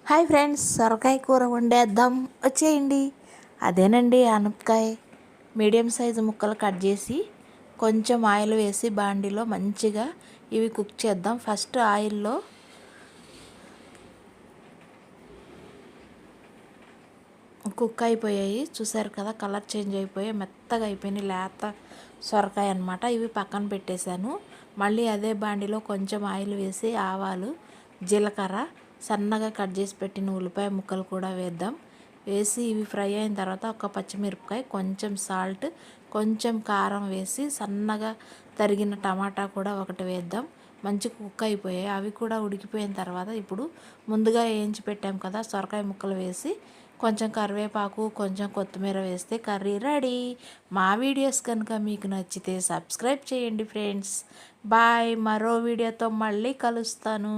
Hi friends, సొరకాయ కూర వండేద్దాం వచ్చేయండి. అదేనండి ఆనపకాయ మీడియం సైజు ముక్కలు కట్ చేసి కొంచెం ఆయిల్ వేసి బాండిలో మంచిగా ఇవి కుక్ చేద్దాం. ఫస్ట్ ఆయిల్లో కుక్ అయిపోయాయి, చూసారు కదా, కలర్ చేంజ్ అయిపోయాయి, మెత్తగా అయిపోయినాయి, లేత సొరకాయ అనమాట. ఇవి పక్కన పెట్టేశాను. మళ్ళీ అదే బాండిలో కొంచెం ఆయిల్ వేసి ఆవాలు, జీలకర్ర, సన్నగా కట్ చేసి పెట్టిన ఉల్లిపాయ ముక్కలు కూడా వేద్దాం. వేసి ఇవి ఫ్రై అయిన తర్వాత ఒక పచ్చిమిరపకాయ, కొంచెం సాల్ట్, కొంచెం కారం వేసి సన్నగా తరిగిన టమాటా కూడా ఒకటి వేద్దాం. మంచి కుక్ అయిపోయాయి, అవి కూడా ఉడికిపోయిన తర్వాత ఇప్పుడు ముందుగా వేయించి పెట్టాం కదా సొరకాయ ముక్కలు వేసి కొంచెం కరివేపాకు, కొంచెం కొత్తిమీర వేస్తే కర్రీ రెడీ. మా వీడియోస్ కనుక మీకు నచ్చితే సబ్స్క్రైబ్ చేయండి ఫ్రెండ్స్. బాయ్. మరో వీడియోతో మళ్ళీ కలుస్తాను.